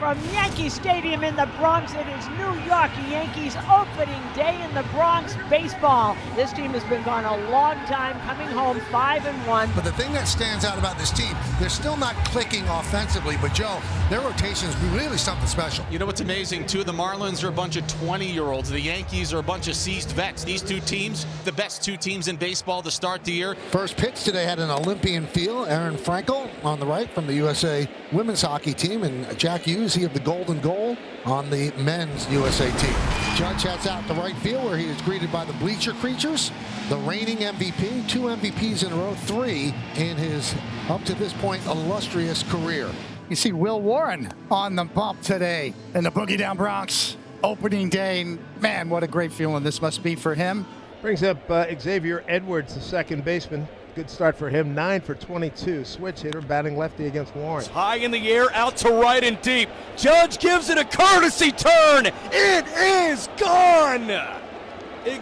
from Yankee Stadium in the Bronx. It is New York Yankees opening day in the Bronx baseball. This team has been gone a long time, coming home 5-1. But the thing that stands out about this team, they're still not clicking offensively, but Joe, their rotation is really something special. You know what's amazing too? The Marlins are a bunch of 20-year-olds. The Yankees are a bunch of seasoned vets. These two teams, the best two teams in baseball to start the year. First pitch today had an Olympian feel. Aaron Frankel on the right from the USA women's hockey team, and Jack Hughes, he of the golden goal on the men's USA team. Judge heads out to right field where he is greeted by the bleacher creatures. The reigning MVP, 2 MVPs in a row, 3 in his, up to this point, illustrious career. You see Will Warren on the bump today in the Boogie Down Bronx opening day. Man, what a great feeling this must be for him. Brings up Xavier Edwards, the second baseman. Good start for him, 9 for 22. Switch hitter, batting lefty against Warren. High in the air, out to right and deep. Judge gives it a courtesy turn. It is gone.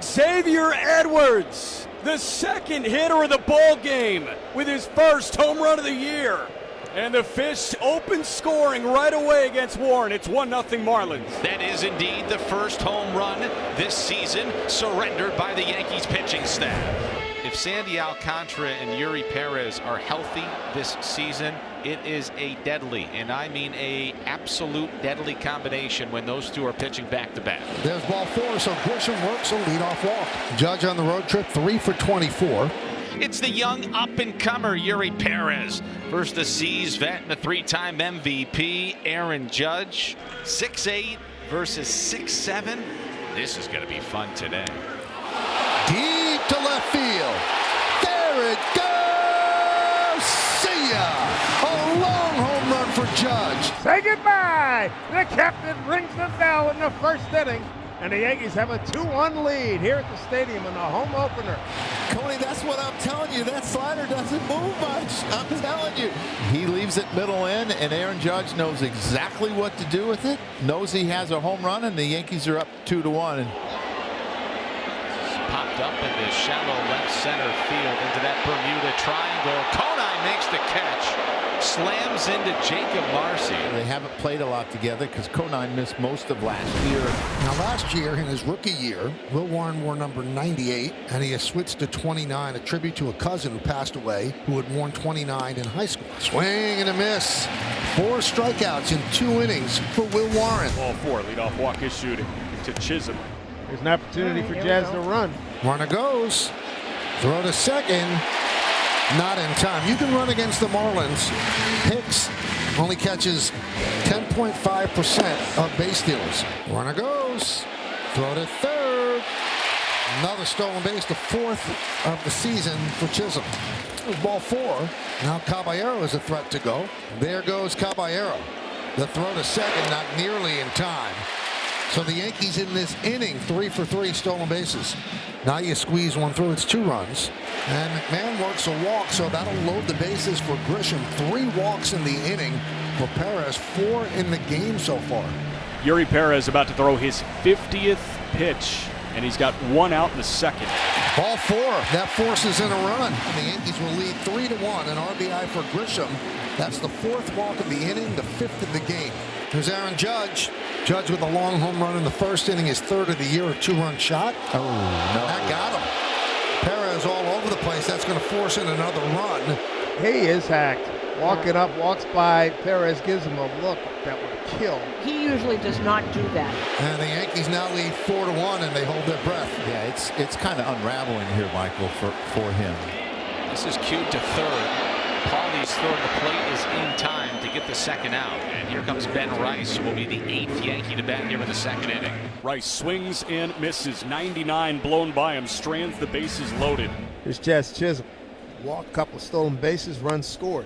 Xavier Edwards, the second hitter of the ball game, with his first home run of the year. And the Fish open scoring right away against Warren. It's 1-0 Marlins. That is indeed the first home run this season surrendered by the Yankees pitching staff. If Sandy Alcantara and Yuri Perez are healthy this season, it is a deadly, and I mean a absolute deadly combination when those two are pitching back-to-back. There's ball 4, so Grisham works a leadoff walk. Judge on the road trip, 3 for 24. It's the young up-and-comer Yuri Perez versus the C's vet and the 3-time MVP Aaron Judge. 6'8" versus 6'7". This is going to be fun today. Deep to left field. There it goes. See ya. A long home run for Judge. Say goodbye. The captain rings the bell in the first inning, and the Yankees have a 2-1 lead here at the stadium in the home opener. Coney, that's what I'm telling you. That slider doesn't move much. I'm telling you. He leaves it middle in, and Aaron Judge knows exactly what to do with it. Knows he has a home run, and the Yankees are up 2-1. Popped up in the shallow left center field into that Bermuda Triangle. Konai makes the catch. Slams into Jacob Marcy. They haven't played a lot together because Konai missed most of last year. Now last year, in his rookie year, Will Warren wore number 98, and he has switched to 29, a tribute to a cousin who passed away who had worn 29 in high school. Swing and a miss. 4 strikeouts in 2 innings for Will Warren. Ball 4, leadoff walk issued to Chisholm. There's an opportunity for Jazz to run. Runner goes. Throw to second. Not in time. You can run against the Marlins. Hicks only catches 10.5% of base stealers. Runner goes. Throw to third. Another stolen base, the 4th of the season for Chisholm. Ball 4. Now Caballero is a threat to go. There goes Caballero. The throw to second, not nearly in time. So the Yankees in this inning, 3 for 3 stolen bases. Now you squeeze one through, it's 2 runs. And McMahon works a walk, so that'll load the bases for Grisham. 3 walks in the inning for Perez, 4 in the game so far. Yuri Perez about to throw his 50th pitch, and he's got 1 out in the second. Ball 4, that forces in a run. And the Yankees will lead 3-1, an RBI for Grisham. That's the 4th walk of the inning, the 5th of the game. Here's Aaron Judge. Judge with a long home run in the first inning, his 3rd of the year, a 2-run shot. Oh, no. That got him. Perez all over the place. That's going to force in another run. He is hacked. Walking up, walks by. Perez gives him a look that would kill. He usually does not do that. And the Yankees now lead 4-1, and they hold their breath. Yeah, it's kind of unraveling here, Michael, for him. This is cued to third. Paulie's throw to the plate is in time to get the second out. And here comes Ben Rice, who will be the 8th Yankee to bat here in the second inning. Rice swings and misses. 99 blown by him. Strands the bases loaded. Here's Jazz Chisholm. Walk, couple stolen bases, runs scored.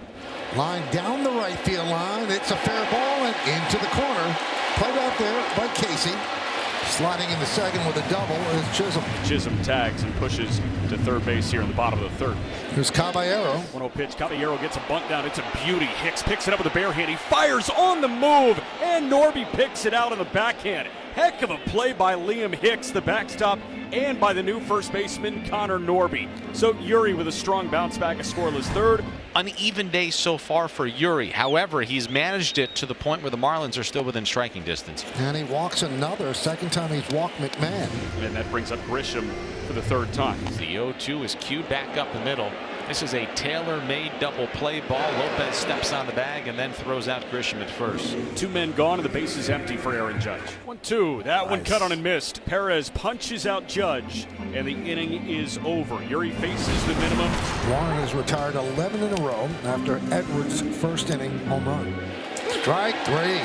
Line down the right field line. It's a fair ball and into the corner. Played out there by Casey. Sliding in the second with a double is Chisholm. Chisholm tags and pushes to third base here in the bottom of the 3rd. Here's Caballero. 1-0 pitch. Caballero gets a bunt down. It's a beauty. Hicks picks it up with a bare hand. He fires on the move, and Norby picks it out on the backhand. Heck of a play by Liam Hicks, the backstop, and by the new first baseman, Connor Norby. So Uri with a strong bounce back, a scoreless third. Uneven day so far for Uri. However, he's managed it to the point where the Marlins are still within striking distance. And he walks another. Second time he's walked McMahon. And that brings up Grisham for the third time. The 0-2 is cued back up the middle. This is a tailor-made double play ball. Lopez steps on the bag and then throws out Grisham at first. 2 men gone and the base is empty for Aaron Judge. 1-2. That one cut on and missed. Perez punches out Judge, and the inning is over. Uri faces the minimum. Warren has retired 11 in a row after Edwards' first inning home run. Strike 3.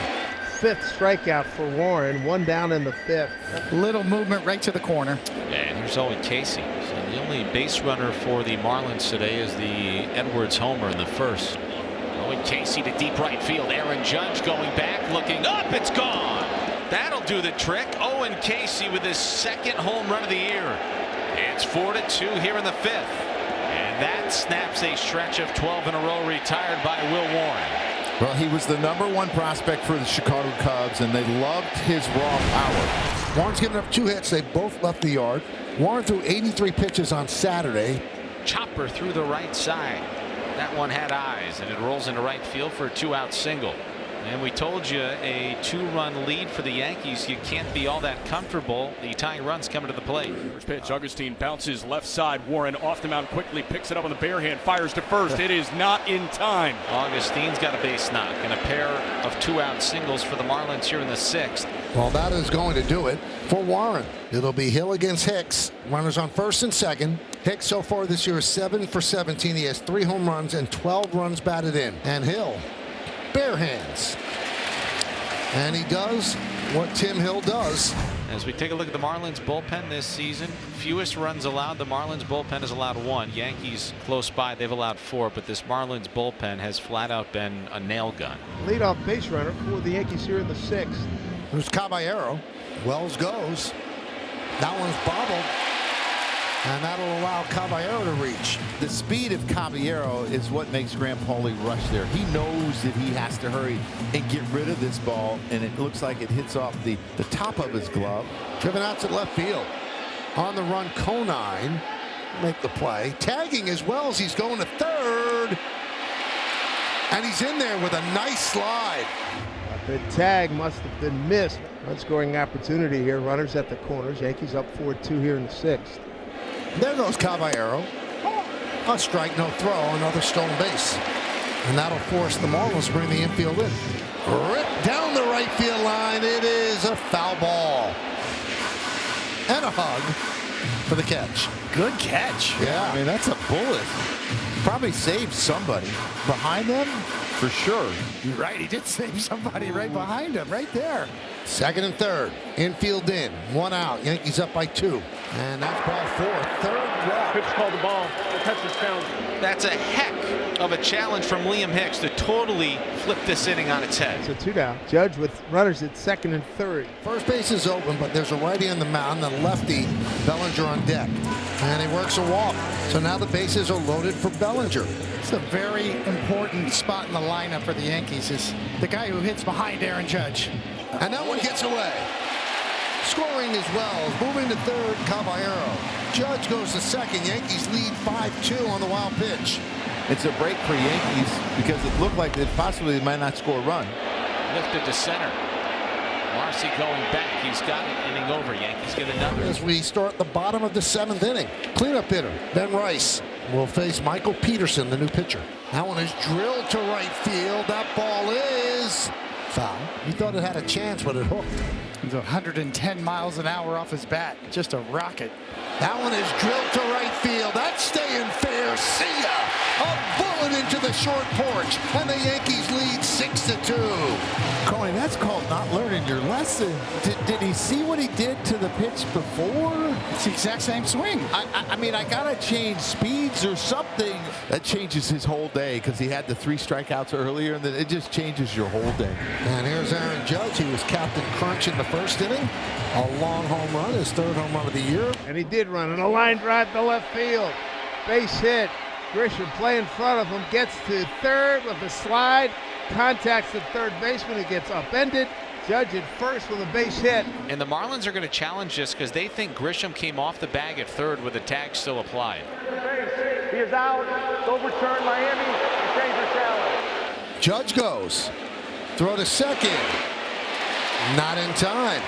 Fifth strikeout for Warren, 1 down in the 5th. Little movement right to the corner. And here's Owen Casey. So the only base runner for the Marlins today is the Edwards homer in the first. Owen Casey to deep right field. Aaron Judge going back, looking up. It's gone. That'll do the trick. Owen Casey with his second home run of the year. It's 4-2 here in the 5th. And that snaps a stretch of 12 in a row retired by Will Warren. Well, he was the #1 prospect for the Chicago Cubs, and they loved his raw power. Warren's given up 2 hits. They both left the yard. Warren threw 83 pitches on Saturday. Chopper through the right side. That one had eyes, and it rolls into right field for a 2-out single. And we told you a 2-run lead for the Yankees. You can't be all that comfortable. The tying run's coming to the plate. First pitch, Augustine bounces left side. Warren off the mound quickly, picks it up on the bare hand, fires to first. It is not in time. Augustine's got a base knock and a pair of 2-out singles for the Marlins here in the 6th. Well, that is going to do it for Warren. It'll be Hill against Hicks. Runners on first and second. Hicks so far this year is 7 for 17. He has 3 home runs and 12 runs batted in. And Hill, bare hands. And he does what Tim Hill does. As we take a look at the Marlins bullpen this season, fewest runs allowed. The Marlins bullpen has allowed 1. Yankees close by, they've allowed 4, but this Marlins bullpen has flat out been a nail gun. Leadoff base runner for the Yankees here in the 6th. There's Caballero. Wells goes. That one's bobbled. And that'll allow Caballero to reach. The speed of Caballero is what makes Graham Pauley rush there. He knows that he has to hurry and get rid of this ball, and it looks like it hits off the top of his glove. Driven out to left field. On the run, Conine make the play. Tagging as well as he's going to third. And he's in there with a nice slide. The tag must have been missed. Run scoring opportunity here. Runners at the corners. Yankees up 4-2 here in the 6th. There goes Caballero. A strike, no throw, another stolen base. And that'll force the Marlins to bring the infield in. Ripped down the right field line. It is a foul ball. And a hug for the catch. Good catch. Yeah. I mean, that's a bullet. Probably saved somebody. Behind them, for sure. You're right. He did save somebody right behind him, right there. Second and third. Infield in. 1 out. Yankees up by 2. And that's ball 4. Third walk. Pitch called the ball. The catch is challenged. That's a heck of a challenge from Liam Hicks to totally flip this inning on its head. It's a 2 down. Judge with runners at second and third. First base is open, but there's a righty on the mound, the lefty, Bellinger on deck. And he works a walk. So now the bases are loaded for Bellinger. It's a very important spot in the lineup for the Yankees. Is the guy who hits behind Aaron Judge. And that one gets away. Scoring as well. Moving to third, Caballero. Judge goes to second. Yankees lead 5-2 on the wild pitch. It's a break for Yankees because it looked like possibly they might not score a run. Lifted to center. Marcy going back. He's got it. Inning over. Yankees get another. As we start the bottom of the 7th inning. Cleanup hitter, Ben Rice, will face Michael Peterson, the new pitcher. That one is drilled to right field. That ball is foul. He thought it had a chance, but it hooked. He's 110 miles an hour off his bat. Just a rocket. That one is drilled to right field. That's staying fair. See ya. A bullet into the short porch, and the Yankees lead 6-2. Coney, that's called not learning your lesson. Did he see what he did to the pitch before? It's the exact same swing. I mean, I gotta change speeds or something. That changes his whole day because he had the 3 strikeouts earlier, and then it just changes your whole day. And here's Aaron Judge. He was Captain Crunch in the first inning. A long home run, his 3rd home run of the year. And he did run on a line drive to left field. Base hit. Grisham play in front of him, gets to third with a slide, contacts the third baseman, who gets upended. It's Judge at first with a base hit. And the Marlins are going to challenge this because they think Grisham came off the bag at third with the tag still applied. He is out. It's overturned. Miami retains their challenge. Judge goes. Throw to second. Not in time.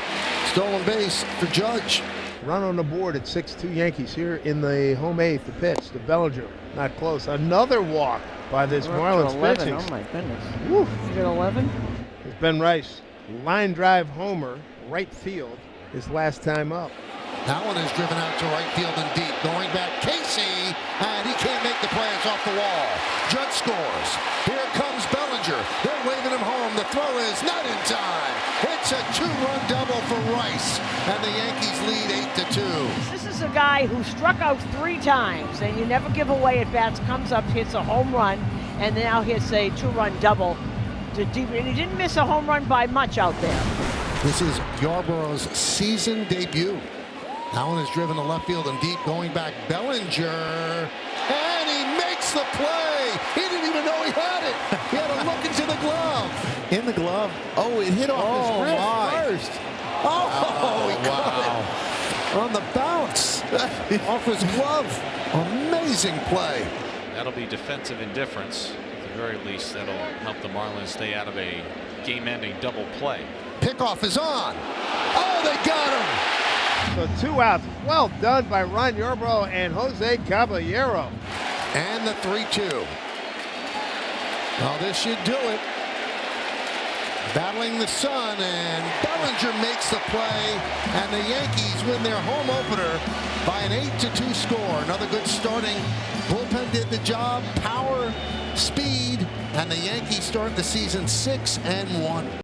Stolen base for Judge. Run on the board at 6-2 Yankees here in the home eighth. The pitch to Bellinger. Not close. Another walk by this Marlins pitching. Oh my goodness. Woo. You got 11? It's Ben Rice. Line drive homer, right field, his last time up. That one is driven out to right field and deep. Going back, Casey, and he can't make the play. It's off the wall. Judge scores. Here comes Bellinger. They're waving him home. The throw is not in time. It's a two-run double for Rice, and the Yankees lead 8-2. This is a guy who struck out 3 times, and you never give away at bats. Comes up, hits a home run, and now hits a 2-run double to deep. And he didn't miss a home run by much out there. This is Yarborough's season debut. That one is driven to left field and deep. Going back, Bellinger, and he makes the play. He didn't even know he had it. He had to look into the glove. In the glove. Oh, it hit off his wrist first. Oh, he caught it on the bounce off his glove. Amazing play. That'll be defensive indifference. At the very least, that'll help the Marlins stay out of a game-ending double play. Pickoff is on. Oh, they got him. So 2 outs. Well done by Ron Yarbrough and Jose Caballero. And the 3-2. Well, this should do it. Battling the sun, and Bellinger makes the play, and the Yankees win their home opener by an 8-2 score. Another good starting bullpen did the job. Power, speed, and the Yankees start the season 6-1.